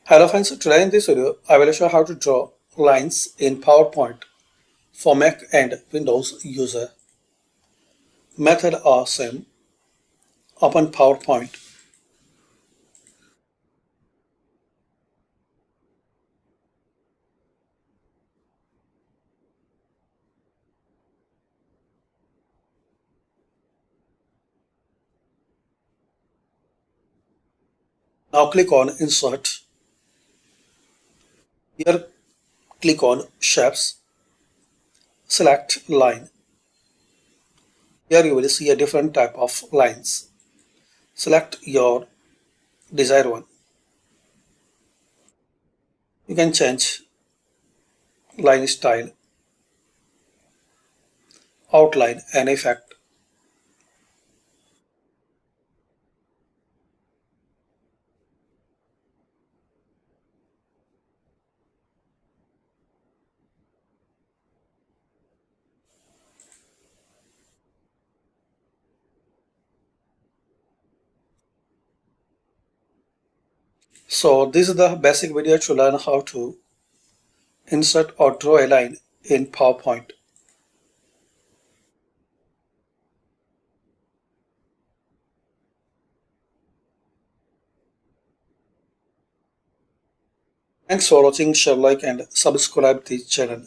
Hello friends, today in this video I will show how to draw lines in PowerPoint for Mac and Windows user. Method are same. Open PowerPoint. Now click on Insert. Here click on Shapes. Select Line. Here you will see a different type of lines. Select your desired one. You can change line style, outline and effect. So this is the basic video to learn how to insert or draw a line in PowerPoint. Thanks for watching. Share, like and subscribe this channel.